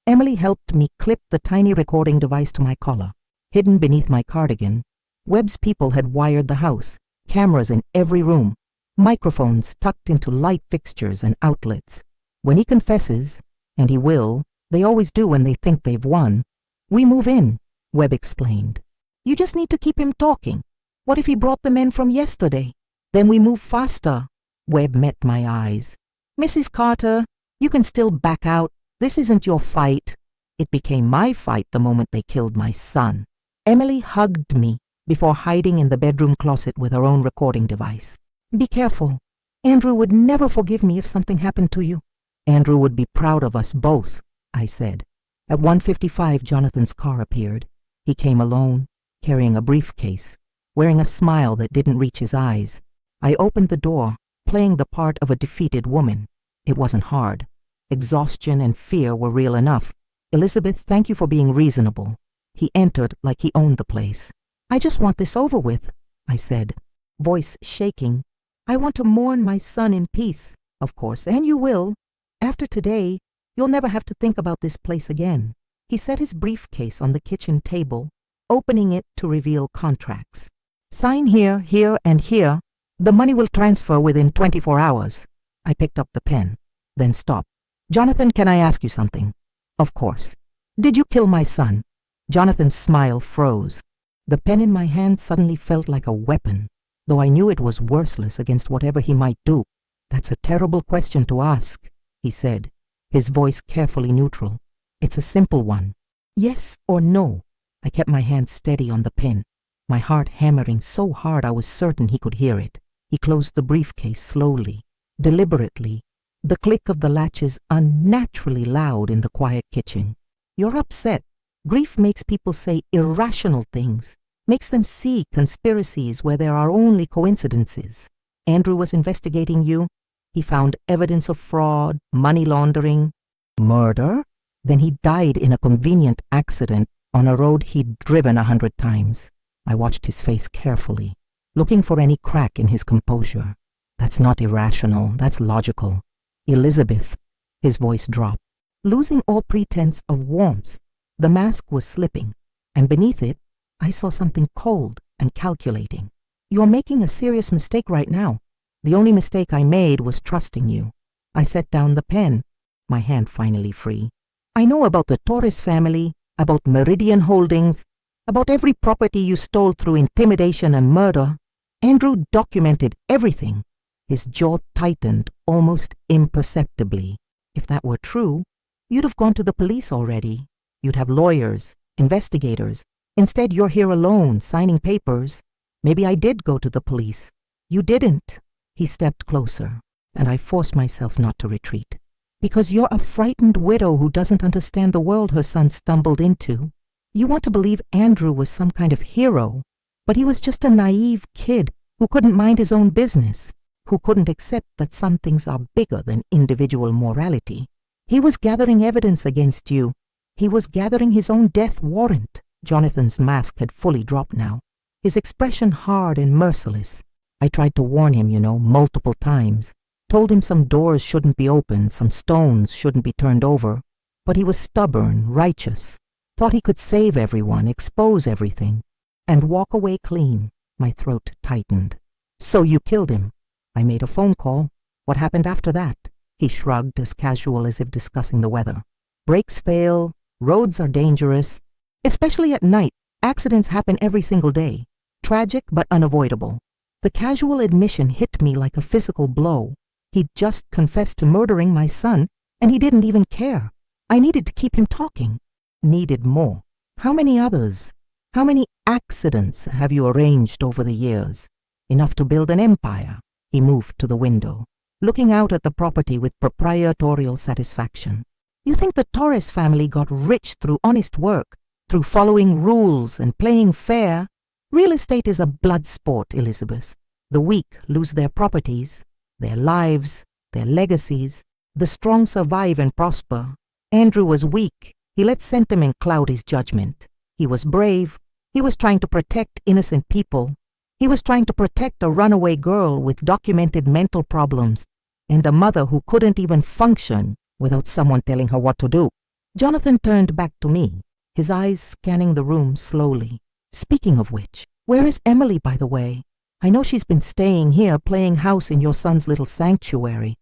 Emily helped me clip the tiny recording device to my collar. Hidden beneath my cardigan, Webb's people had wired the house, cameras in every room, microphones tucked into light fixtures and outlets. When he confesses, and he will, they always do when they think they've won, we move in, Webb explained. You just need to keep him talking. What if he brought the men from yesterday? Then we move faster. Webb met my eyes. Mrs. Carter, you can still back out. This isn't your fight. It became my fight the moment they killed my son. Emily hugged me before hiding in the bedroom closet with her own recording device. Be careful. Andrew would never forgive me if something happened to you. Andrew would be proud of us both, I said. At 1:55, Jonathan's car appeared. He came alone, carrying a briefcase, wearing a smile that didn't reach his eyes. I opened the door, playing the part of a defeated woman. It wasn't hard. Exhaustion and fear were real enough. Elizabeth, thank you for being reasonable. He entered like he owned the place. I just want this over with, I said, voice shaking. I want to mourn my son in peace, of course, and you will. After today, you'll never have to think about this place again. He set his briefcase on the kitchen table, opening it to reveal contracts. Sign here, here, and here. The money will transfer within 24 hours. I picked up the pen, then stopped. Jonathan, can I ask you something? Of course. Did you kill my son? Jonathan's smile froze. The pen in my hand suddenly felt like a weapon, though I knew it was worthless against whatever he might do. That's a terrible question to ask, he said, his voice carefully neutral. It's a simple one. Yes or no? I kept my hand steady on the pen, my heart hammering so hard I was certain he could hear it. He closed the briefcase slowly, deliberately, the click of the latches unnaturally loud in the quiet kitchen. You're upset. Grief makes people say irrational things, makes them see conspiracies where there are only coincidences. Andrew was investigating you. He found evidence of fraud, money laundering, murder. Then he died in a convenient accident on a road he'd driven 100 times. I watched his face carefully, looking for any crack in his composure. That's not irrational, that's logical. Elizabeth, his voice dropped, losing all pretense of warmth. The mask was slipping, and beneath it, I saw something cold and calculating. You're making a serious mistake right now. The only mistake I made was trusting you. I set down the pen, my hand finally free. I know about the Torres family, about Meridian Holdings, about every property you stole through intimidation and murder. Andrew documented everything. His jaw tightened almost imperceptibly. If that were true, you'd have gone to the police already. You'd have lawyers, investigators. Instead, you're here alone, signing papers. Maybe I did go to the police. You didn't. He stepped closer, and I forced myself not to retreat. Because you're a frightened widow who doesn't understand the world her son stumbled into. You want to believe Andrew was some kind of hero, but he was just a naive kid who couldn't mind his own business, who couldn't accept that some things are bigger than individual morality. He was gathering evidence against you. He was gathering his own death warrant. Jonathan's mask had fully dropped now, his expression hard and merciless. I tried to warn him, multiple times. Told him some doors shouldn't be opened, some stones shouldn't be turned over. But he was stubborn, righteous. Thought he could save everyone, expose everything, and walk away clean. My throat tightened. So you killed him. I made a phone call. What happened after that? He shrugged, as casual as if discussing the weather. Brakes fail. Roads are dangerous. Especially at night. Accidents happen every single day. Tragic but unavoidable. The casual admission hit me like a physical blow. He'd just confessed to murdering my son, and he didn't even care. I needed to keep him talking. Needed more. How many others? How many accidents have you arranged over the years? Enough to build an empire. He moved to the window, looking out at the property with proprietorial satisfaction. You think the Torres family got rich through honest work, through following rules and playing fair? Real estate is a blood sport, Elizabeth. The weak lose their properties, their lives, their legacies. The strong survive and prosper. Andrew was weak. He let sentiment cloud his judgment. He was brave. He was trying to protect innocent people. He was trying to protect a runaway girl with documented mental problems and a mother who couldn't even function without someone telling her what to do. Jonathan turned back to me, his eyes scanning the room slowly. Speaking of which, where is Emily, by the way? I know she's been staying here playing house in your son's little sanctuary.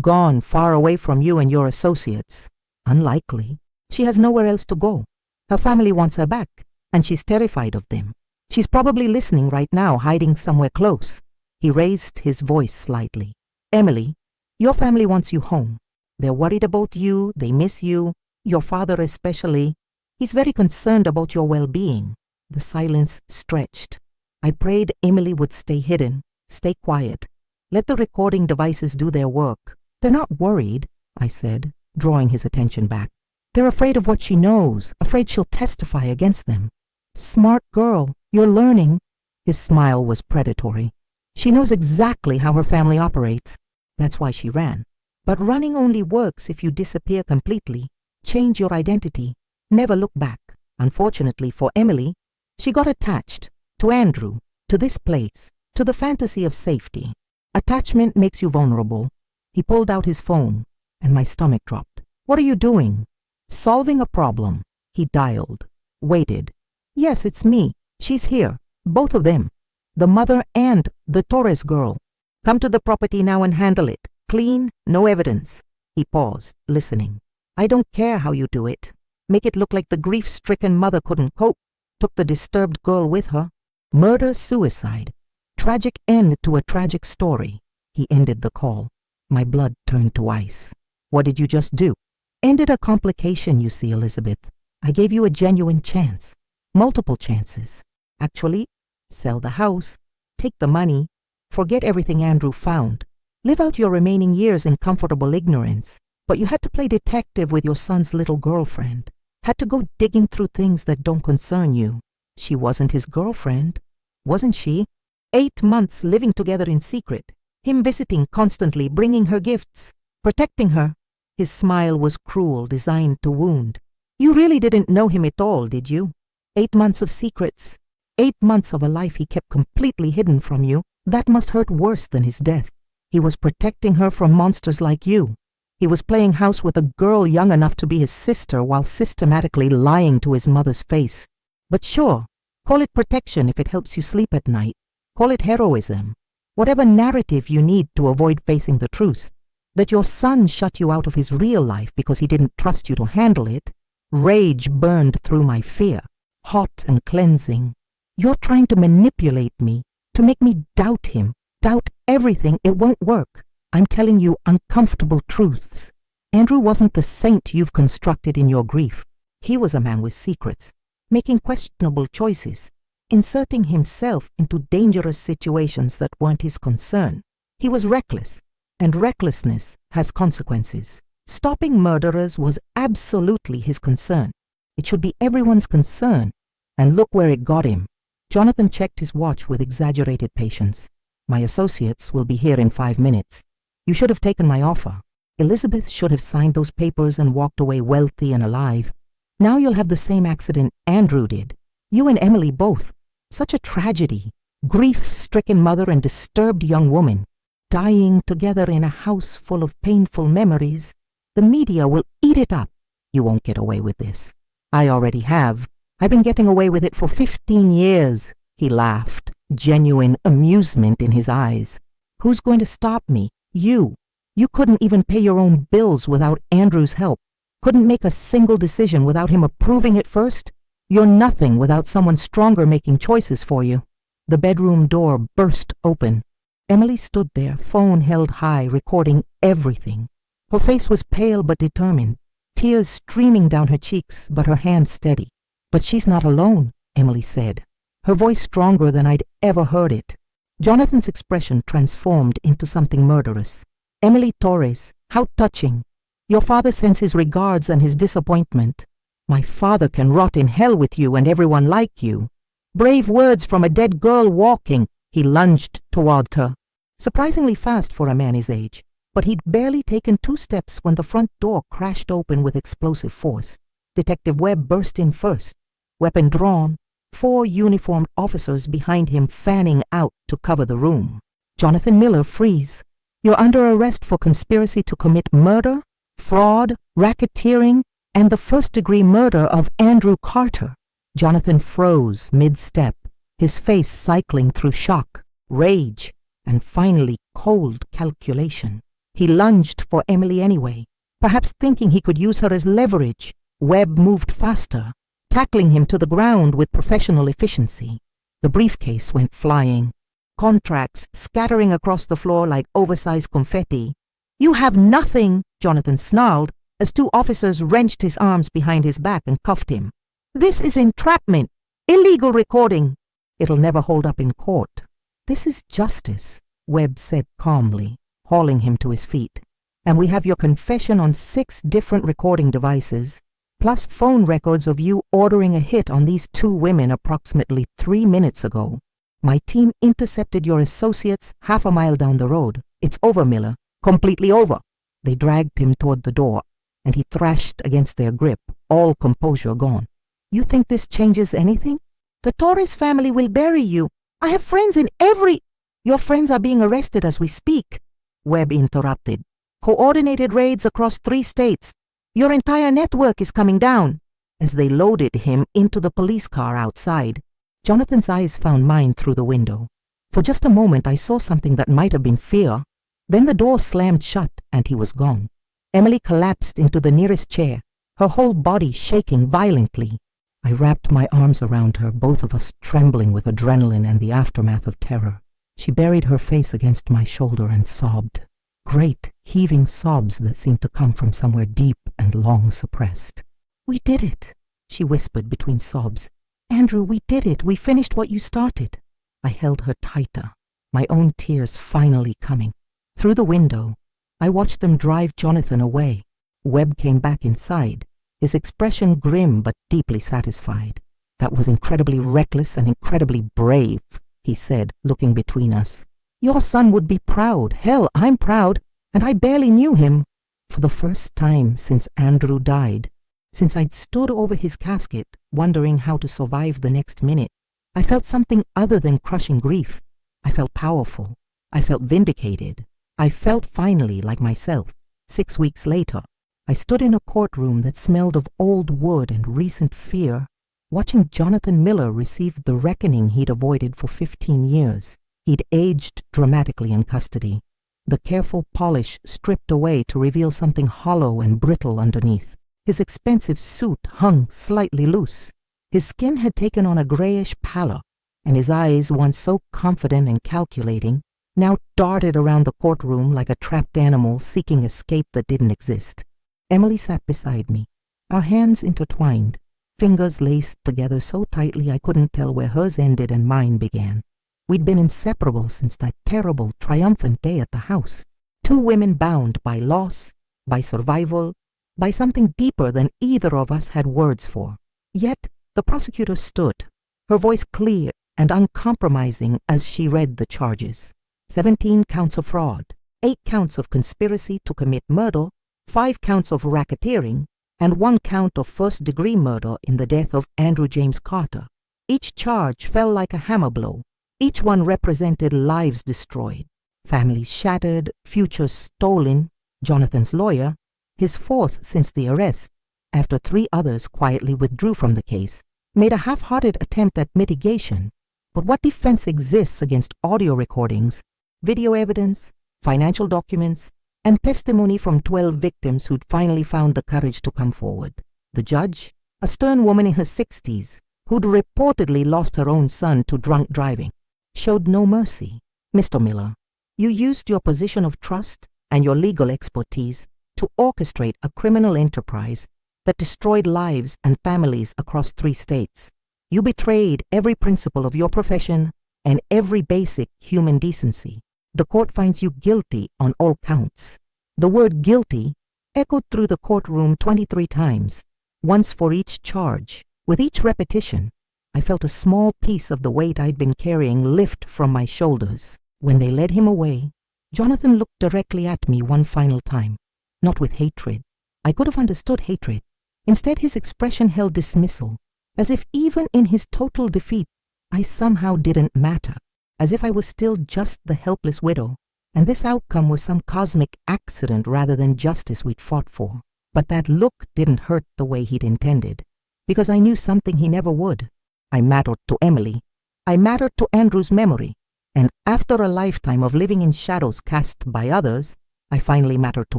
Gone far away from you and your associates. Unlikely. She has nowhere else to go. Her family wants her back, and she's terrified of them. She's probably listening right now, hiding somewhere close. He raised his voice slightly. Emily, your family wants you home. They're worried about you, they miss you, your father especially. He's very concerned about your well-being. The silence stretched. I prayed Emily would stay hidden, stay quiet. Let the recording devices do their work. They're not worried, I said, drawing his attention back. They're afraid of what she knows, afraid she'll testify against them. Smart girl, you're learning. His smile was predatory. She knows exactly how her family operates. That's why she ran. But running only works if you disappear completely, change your identity, never look back. Unfortunately for Emily, she got attached to Andrew, to this place, to the fantasy of safety. Attachment makes you vulnerable. He pulled out his phone, and my stomach dropped. What are you doing? Solving a problem. He dialed, waited. Yes, it's me. She's here. Both of them. The mother and the Torres girl. Come to the property now and handle it. Clean, no evidence. He paused, listening. I don't care how you do it. Make it look like the grief-stricken mother couldn't cope. Took the disturbed girl with her. Murder-suicide. Tragic end to a tragic story. He ended the call. My blood turned to ice. What did you just do? Ended a complication, you see, Elizabeth. I gave you a genuine chance. Multiple chances. Actually, sell the house, take the money, forget everything Andrew found. Live out your remaining years in comfortable ignorance. But you had to play detective with your son's little girlfriend. Had to go digging through things that don't concern you. She wasn't his girlfriend, wasn't she? 8 months living together in secret. Him visiting constantly, bringing her gifts, protecting her. His smile was cruel, designed to wound. You really didn't know him at all, did you? 8 months of secrets. 8 months of a life he kept completely hidden from you. That must hurt worse than his death. He was protecting her from monsters like you. He was playing house with a girl young enough to be his sister while systematically lying to his mother's face. But sure, call it protection if it helps you sleep at night. Call it heroism. Whatever narrative you need to avoid facing the truth. That your son shut you out of his real life because he didn't trust you to handle it. Rage burned through my fear, hot and cleansing. You're trying to manipulate me, to make me doubt him, doubt everything. It won't work. I'm telling you uncomfortable truths. Andrew wasn't the saint you've constructed in your grief. He was a man with secrets, making questionable choices, inserting himself into dangerous situations that weren't his concern. He was reckless, and recklessness has consequences. Stopping murderers was absolutely his concern. It should be everyone's concern. And look where it got him. Jonathan checked his watch with exaggerated patience. My associates will be here in 5 minutes. You should have taken my offer. Elizabeth should have signed those papers and walked away wealthy and alive. Now you'll have the same accident Andrew did. You and Emily both. Such a tragedy. Grief-stricken mother and disturbed young woman. Dying together in a house full of painful memories. The media will eat it up. You won't get away with this. I already have. I've been getting away with it for 15 years. He laughed, genuine amusement in his eyes. Who's going to stop me? You. You couldn't even pay your own bills without Andrew's help. Couldn't make a single decision without him approving it first. You're nothing without someone stronger making choices for you. The bedroom door burst open. Emily stood there, phone held high, recording everything. Her face was pale but determined, tears streaming down her cheeks, but her hand steady. But she's not alone, Emily said, her voice stronger than I'd ever heard it. Jonathan's expression transformed into something murderous. "Emily Torres, how touching. Your father sends his regards and his disappointment. My father can rot in hell with you and everyone like you. Brave words from a dead girl walking." He lunged toward her, surprisingly fast for a man his age, but he'd barely taken 2 steps when the front door crashed open with explosive force. Detective Webb burst in first, weapon drawn, 4 uniformed officers behind him fanning out to cover the room. "Jonathan Miller, freeze. You're under arrest for conspiracy to commit murder, fraud, racketeering, and the first-degree murder of Andrew Carter." Jonathan froze mid-step, his face cycling through shock, rage, and finally cold calculation. He lunged for Emily anyway, perhaps thinking he could use her as leverage. Webb moved faster, tackling him to the ground with professional efficiency. The briefcase went flying, contracts scattering across the floor like oversized confetti. "You have nothing," Jonathan snarled as 2 officers wrenched his arms behind his back and cuffed him. "This is entrapment, illegal recording. It'll never hold up in court." "This is justice," Webb said calmly, hauling him to his feet. "And we have your confession on 6 different recording devices, plus phone records of you ordering a hit on these 2 women approximately 3 minutes ago. My team intercepted your associates half a mile down the road. It's over, Miller. Completely over." They dragged him toward the door, and he thrashed against their grip, all composure gone. "You think this changes anything? The Torres family will bury you. I have friends in every—" "Your friends are being arrested as we speak," Webb interrupted. "Coordinated raids across 3 states. Your entire network is coming down." As they loaded him into the police car outside, Jonathan's eyes found mine through the window. For just a moment I saw something that might have been fear. Then the door slammed shut and he was gone. Emily collapsed into the nearest chair, her whole body shaking violently. I wrapped my arms around her, both of us trembling with adrenaline and the aftermath of terror. She buried her face against my shoulder and sobbed. Great, heaving sobs that seemed to come from somewhere deep and long suppressed. "We did it," she whispered between sobs. "Andrew, we did it. We finished what you started." I held her tighter, my own tears finally coming. Through the window, I watched them drive Jonathan away. Webb came back inside, his expression grim but deeply satisfied. "That was incredibly reckless and incredibly brave," he said, looking between us. "Your son would be proud. Hell, I'm proud, and I barely knew him. For the first time since Andrew died, since I'd stood over his casket, wondering how to survive the next minute, I felt something other than crushing grief. I felt powerful. I felt vindicated. I felt finally like myself. 6 weeks later, I stood in a courtroom that smelled of old wood and recent fear, watching Jonathan Miller receive the reckoning he'd avoided for 15 years. He'd aged dramatically in custody, the careful polish stripped away to reveal something hollow and brittle underneath. His expensive suit hung slightly loose. His skin had taken on a grayish pallor, and his eyes, once so confident and calculating, now darted around the courtroom like a trapped animal seeking escape that didn't exist. Emily sat beside me, our hands intertwined, fingers laced together so tightly I couldn't tell where hers ended and mine began. We'd been inseparable since that terrible, triumphant day at the house. 2 women bound by loss, by survival, by something deeper than either of us had words for. Yet the prosecutor stood, her voice clear and uncompromising as she read the charges. 17 counts of fraud, 8 counts of conspiracy to commit murder, 5 counts of racketeering, and 1 count of first-degree murder in the death of Andrew James Carter. Each charge fell like a hammer blow. Each one represented lives destroyed, families shattered, futures stolen. Jonathan's lawyer, his 4th since the arrest, after 3 others quietly withdrew from the case, made a half-hearted attempt at mitigation. But what defense exists against audio recordings, video evidence, financial documents, and testimony from 12 victims who'd finally found the courage to come forward? The judge, a stern woman in her 60s, who'd reportedly lost her own son to drunk driving, showed no mercy. "Mr. Miller, you used your position of trust and your legal expertise to orchestrate a criminal enterprise that destroyed lives and families across 3 states. You betrayed every principle of your profession and every basic human decency. The court finds you guilty on all counts. The word guilty echoed through the courtroom 23 times, once for each charge. With each repetition, I felt a small piece of the weight I'd been carrying lift from my shoulders. When they led him away, Jonathan looked directly at me one final time, not with hatred. I could have understood hatred. Instead, his expression held dismissal, as if even in his total defeat, I somehow didn't matter, as if I was still just the helpless widow, and this outcome was some cosmic accident rather than justice we'd fought for. But that look didn't hurt the way he'd intended, because I knew something he never would. I mattered to Emily. I mattered to Andrew's memory. And after a lifetime of living in shadows cast by others, I finally mattered to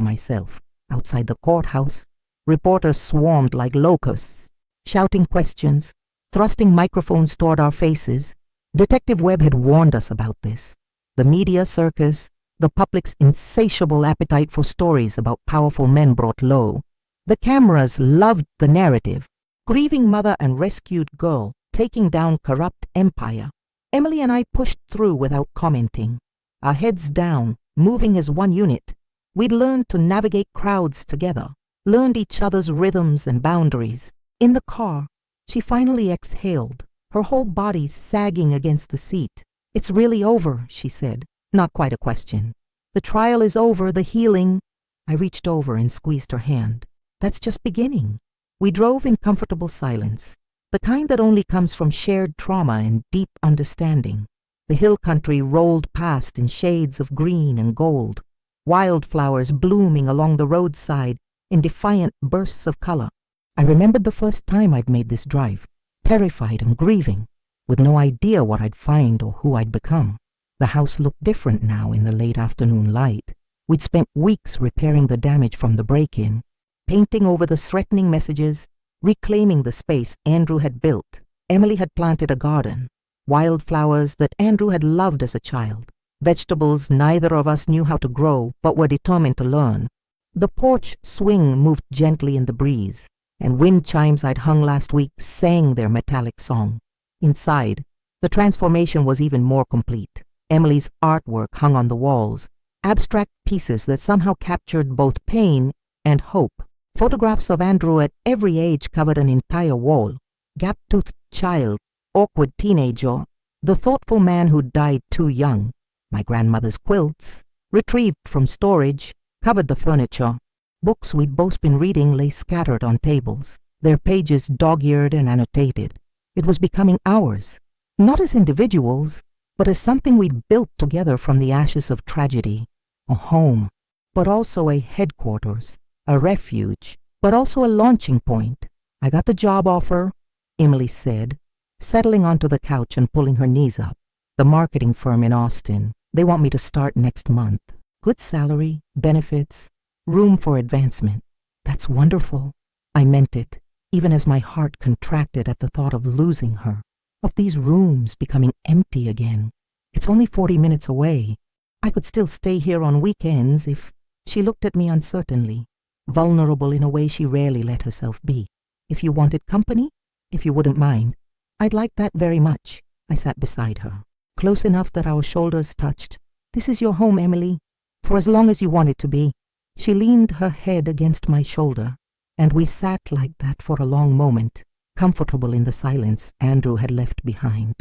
myself. Outside the courthouse, reporters swarmed like locusts, shouting questions, thrusting microphones toward our faces. Detective Webb had warned us about this. The media circus, the public's insatiable appetite for stories about powerful men brought low. The cameras loved the narrative. Grieving mother and rescued girl taking down corrupt empire. Emily and I pushed through without commenting, our heads down, moving as one unit. We'd learned to navigate crowds together, learned each other's rhythms and boundaries. In the car, she finally exhaled, her whole body sagging against the seat. "It's really over," she said, not quite a question. "The trial is over, the healing." I reached over and squeezed her hand. "That's just beginning." We drove in comfortable silence, the kind that only comes from shared trauma and deep understanding. The hill country rolled past in shades of green and gold, wildflowers blooming along the roadside in defiant bursts of color. I remembered the first time I'd made this drive, terrified and grieving, with no idea what I'd find or who I'd become. The house looked different now in the late afternoon light. We'd spent weeks repairing the damage from the break-in, painting over the threatening messages, reclaiming the space Andrew had built. Emily had planted a garden, wildflowers that Andrew had loved as a child, vegetables neither of us knew how to grow but were determined to learn. The porch swing moved gently in the breeze, and wind chimes I'd hung last week sang their metallic song. Inside, the transformation was even more complete. Emily's artwork hung on the walls, abstract pieces that somehow captured both pain and hope. Photographs of Andrew at every age covered an entire wall. Gap-toothed child, awkward teenager, the thoughtful man who died too young. My grandmother's quilts, retrieved from storage, covered the furniture. Books we'd both been reading lay scattered on tables, their pages dog-eared and annotated. It was becoming ours, not as individuals, but as something we'd built together from the ashes of tragedy. A home, but also a headquarters. A refuge, but also a launching point. "I got the job offer," Emily said, settling onto the couch and pulling her knees up. "The marketing firm in Austin. They want me to start next month. Good salary, benefits, room for advancement." "That's wonderful." I meant it, even as my heart contracted at the thought of losing her, of these rooms becoming empty again. "It's only 40 minutes away. I could still stay here on weekends if—" She looked at me uncertainly, vulnerable in a way she rarely let herself be. "If you wanted company, if you wouldn't mind." "I'd like that very much." I sat beside her, close enough that our shoulders touched. "This is your home, Emily, for as long as you want it to be." She leaned her head against my shoulder, and we sat like that for a long moment, comfortable in the silence Andrew had left behind.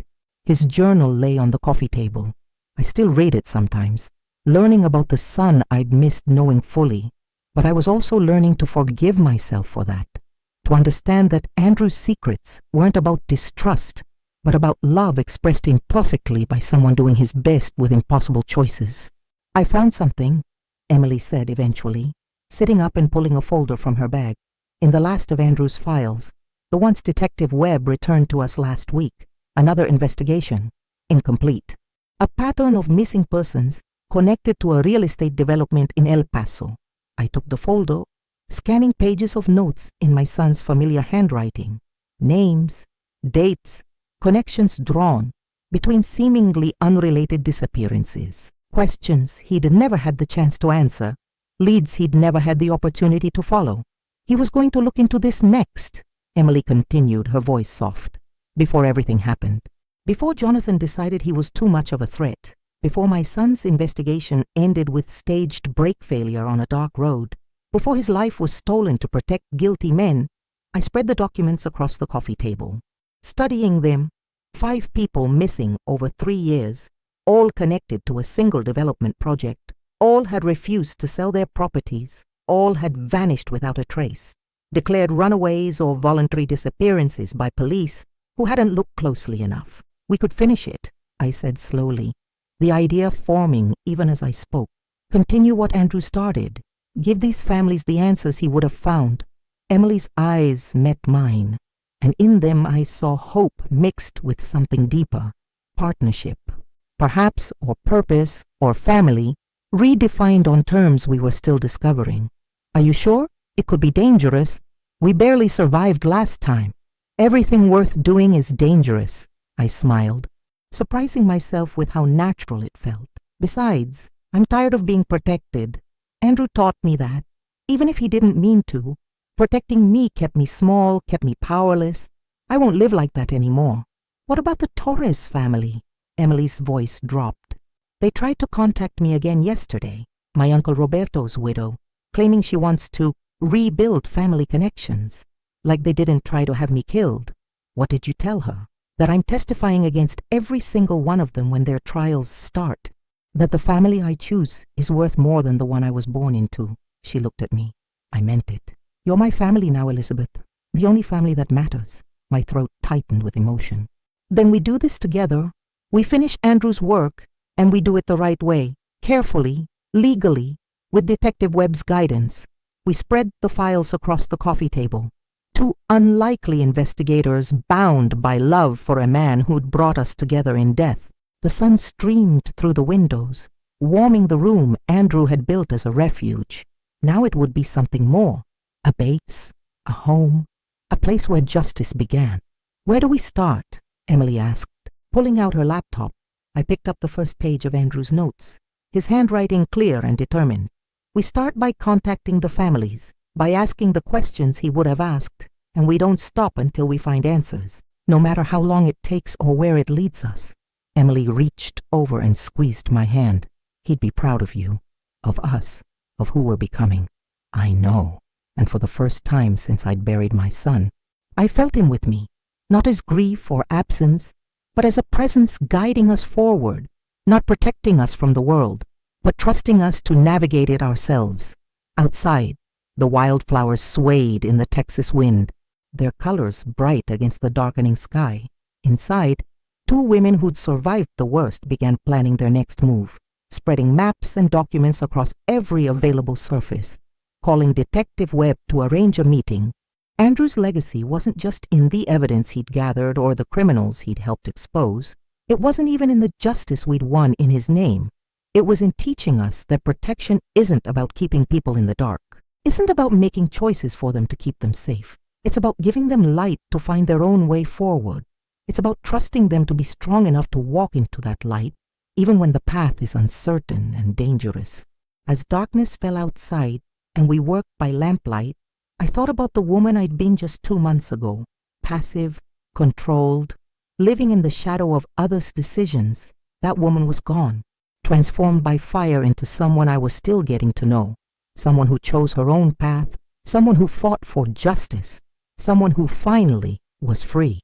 His journal lay on the coffee table. I still read it sometimes, learning about the son I'd missed knowing fully. But I was also learning to forgive myself for that, to understand that Andrew's secrets weren't about distrust, but about love expressed imperfectly by someone doing his best with impossible choices. "I found something," Emily said eventually, sitting up and pulling a folder from her bag. "In the last of Andrew's files, the ones Detective Webb returned to us last week. Another investigation, incomplete. A pattern of missing persons connected to a real estate development in El Paso." I took the folder, scanning pages of notes in my son's familiar handwriting. Names, dates, connections drawn between seemingly unrelated disappearances. Questions he'd never had the chance to answer, leads he'd never had the opportunity to follow. "He was going to look into this next," Emily continued, her voice soft, "before everything happened. Before Jonathan decided he was too much of a threat, before my son's investigation ended with staged brake failure on a dark road, before his life was stolen to protect guilty men, I spread the documents across the coffee table. Studying them, 5 people missing over 3 years, all connected to a single development project, all had refused to sell their properties, all had vanished without a trace, declared runaways or voluntary disappearances by police who hadn't looked closely enough. We could finish it, I said slowly, the idea forming even as I spoke. Continue what Andrew started. Give these families the answers he would have found. Emily's eyes met mine, and in them I saw hope mixed with something deeper. Partnership, perhaps, or purpose, or family, redefined on terms we were still discovering. Are you sure? It could be dangerous. We barely survived last time. Everything worth doing is dangerous, I smiled, surprising myself with how natural it felt. Besides, I'm tired of being protected. Andrew taught me that, even if he didn't mean to. Protecting me kept me small, kept me powerless. I won't live like that anymore. What about the Torres family? Emily's voice dropped. They tried to contact me again yesterday, my Uncle Roberto's widow, claiming she wants to rebuild family connections, like they didn't try to have me killed. What did you tell her? That I'm testifying against every single one of them when their trials start. That the family I choose is worth more than the one I was born into. She looked at me. I meant it. You're my family now, Elizabeth. The only family that matters. My throat tightened with emotion. Then we do this together. We finish Andrew's work, and we do it the right way. Carefully, legally, with Detective Webb's guidance. We spread the files across the coffee table. 2 unlikely investigators bound by love for a man who'd brought us together in death. The sun streamed through the windows, warming the room Andrew had built as a refuge. Now it would be something more. A base, a home, a place where justice began. Where do we start? Emily asked, pulling out her laptop. I picked up the first page of Andrew's notes, his handwriting clear and determined. We start by contacting the families, by asking the questions he would have asked, and we don't stop until we find answers, no matter how long it takes or where it leads us. Emily reached over and squeezed my hand. He'd be proud of you, of us, of who we're becoming. I know. And for the first time since I'd buried my son, I felt him with me, not as grief or absence, but as a presence guiding us forward, not protecting us from the world, but trusting us to navigate it ourselves. Outside, the wildflowers swayed in the Texas wind, their colors bright against the darkening sky. Inside, 2 women who'd survived the worst began planning their next move, spreading maps and documents across every available surface, calling Detective Webb to arrange a meeting. Andrew's legacy wasn't just in the evidence he'd gathered or the criminals he'd helped expose. It wasn't even in the justice we'd won in his name. It was in teaching us that protection isn't about keeping people in the dark, isn't about making choices for them to keep them safe. It's about giving them light to find their own way forward. It's about trusting them to be strong enough to walk into that light, even when the path is uncertain and dangerous. As darkness fell outside, and we worked by lamplight, I thought about the woman I'd been just 2 months ago, passive, controlled, living in the shadow of others' decisions. That woman was gone, transformed by fire into someone I was still getting to know, someone who chose her own path, someone who fought for justice, someone who finally was free.